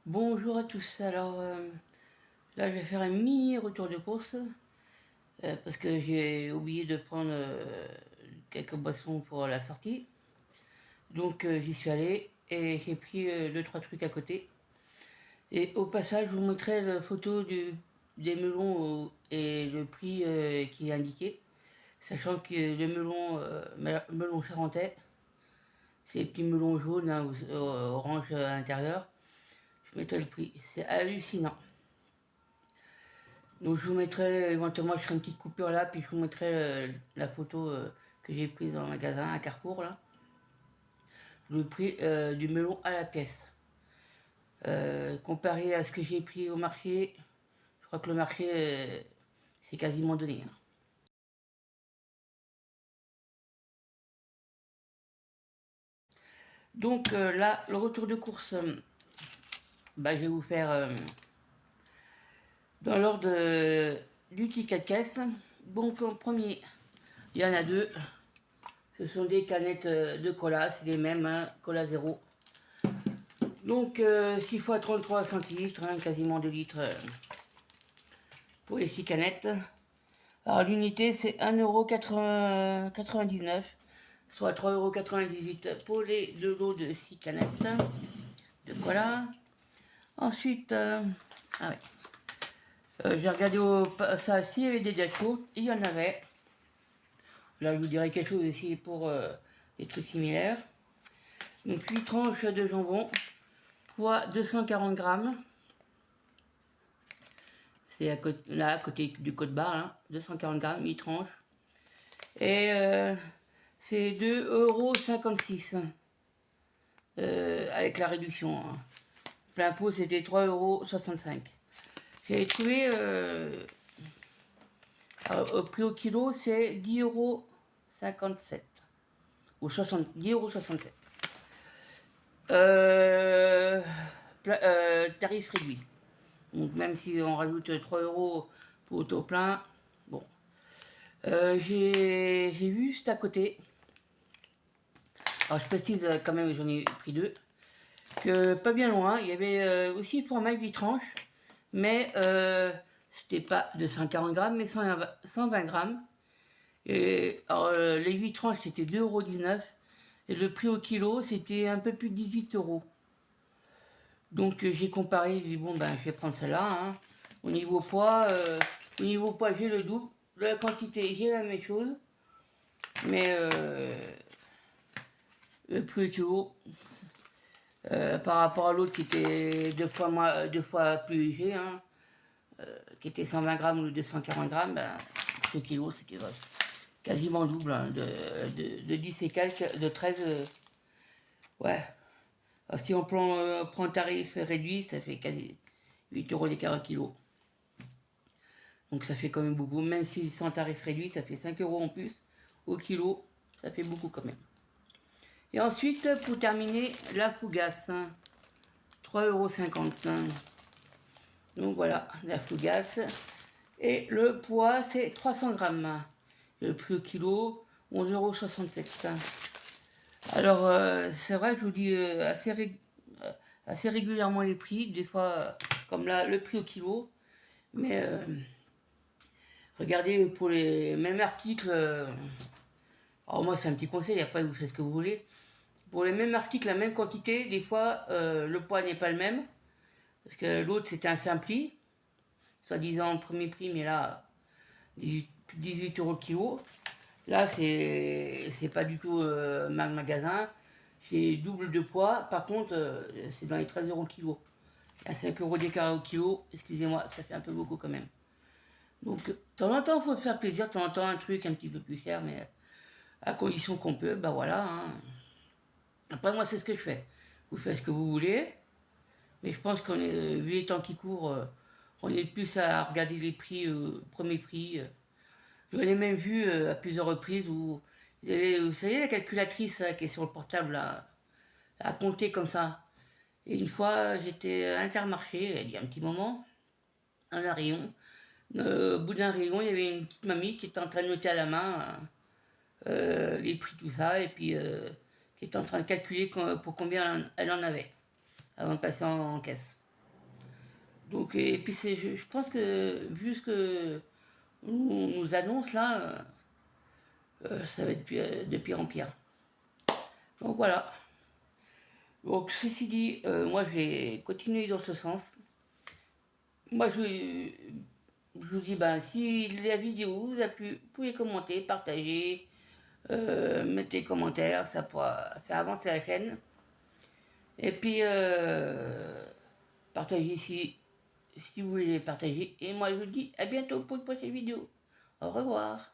Bonjour à tous, alors là je vais faire un mini retour de course parce que j'ai oublié de prendre quelques boissons pour la sortie. Donc j'y suis allé et j'ai pris 2-3 trucs à côté. Et au passage je vous montrerai la photo des melons et le prix qui est indiqué. Sachant que le melon charentais, c'est les petits melons jaunes hein, ou orange à l'intérieur, je mettrai le prix. C'est hallucinant. Donc je vous mettrai, éventuellement je ferai une petite coupure là, puis je vous mettrai la photo que j'ai prise dans le magasin à Carrefour là. Le prix du melon à la pièce. Comparé à ce que j'ai pris au marché, je crois que le marché c'est quasiment donné, hein. Donc là, le retour de course, je vais vous faire dans l'ordre du ticket de caisse. Donc en premier, il y en a deux. Ce sont des canettes de cola, c'est les mêmes, hein, cola zéro. Donc 6 fois 33 centilitres, hein, quasiment 2 litres pour les 6 canettes. Alors l'unité c'est 1,99 €, soit 3,98 € pour les 2 lots de 6 canettes de cola. Ensuite, j'ai regardé ça, s'il y avait des dates chaudes, il y en avait. Là je vous dirai quelque chose aussi pour des trucs similaires. Donc 8 tranches de jambon, poids 240 grammes. C'est là, à côté du code barre, hein, 240 grammes, 8 tranches. Et c'est 2,56 € avec la réduction, hein. Plein pot, c'était 3,65 €. J'avais trouvé, au prix au kilo, c'est 10,57 € ou 10,67 €. Tarif réduit. Donc même si on rajoute 3 € pour auto plein, bon. J'ai vu juste à côté, alors je précise quand même, j'en ai pris deux, que pas bien loin, il y avait aussi pour format 8 tranches, mais c'était pas 240 grammes, mais 120 grammes. Et, alors, les 8 tranches c'était 2,19 € et le prix au kilo c'était un peu plus de 18 €. Donc j'ai comparé, j'ai dit bon ben je vais prendre celle-là, hein. Au niveau poids, j'ai le double, la quantité j'ai la même chose, mais le prix au kilo par rapport à l'autre qui était deux fois plus léger, hein, qui était 120 grammes ou 240 grammes, ben, ce kilo c'était quasiment double, hein, de 10 et quelques, de 13, ouais. Alors, si on prend tarif réduit, ça fait quasi 8 € d'écart au kilo. Donc ça fait quand même beaucoup, même si sans tarif réduit, ça fait 5 € en plus au kilo, ça fait beaucoup quand même. Et ensuite, pour terminer, la fougasse, 3,50 €. Donc voilà, la fougasse. Et le poids, c'est 300 grammes. Le prix au kilo, 11,67 €. Alors, c'est vrai, je vous dis assez régulièrement les prix, des fois, comme là, le prix au kilo. Mais regardez, pour les mêmes articles, alors moi c'est un petit conseil, après vous faites ce que vous voulez. Pour les mêmes articles, la même quantité, des fois, le poids n'est pas le même. Parce que l'autre, c'était un simpli, soi-disant le premier prix, mais là, 18 € le kilo. Là, c'est pas du tout magasin. C'est double de poids. Par contre, c'est dans les 13 € le kilo. À 5 € d'écart au kilo, excusez-moi, ça fait un peu beaucoup quand même. Donc, de temps en temps, il faut faire plaisir. De temps en temps, un truc un petit peu plus cher, mais à condition qu'on peut, ben voilà, hein. Après, moi, c'est ce que je fais. Vous faites ce que vous voulez. Mais je pense qu'on est, vu les temps qui courent, on est plus à regarder les prix, premier prix. Je l'ai même vu à plusieurs reprises où vous savez, la calculatrice qui est sur le portable là, à compter comme ça. Et une fois, j'étais à Intermarché, il y a un petit moment, dans un rayon. Au bout d'un rayon, il y avait une petite mamie qui était en train de noter à la main les prix, tout ça, et puis qui était en train de calculer pour combien elle en avait avant de passer en caisse. Donc, et puis je pense que vu ce que nous annonce là, ça va être de pire en pire. Donc voilà. Donc ceci dit, moi je vais continuer dans ce sens. Moi je vous dis, ben, si la vidéo vous a plu, vous pouvez commenter, partager, mettre des commentaires, ça pourra faire avancer la chaîne. Et puis partagez si vous voulez partager. Et moi je vous dis à bientôt pour une prochaine vidéo. Au revoir.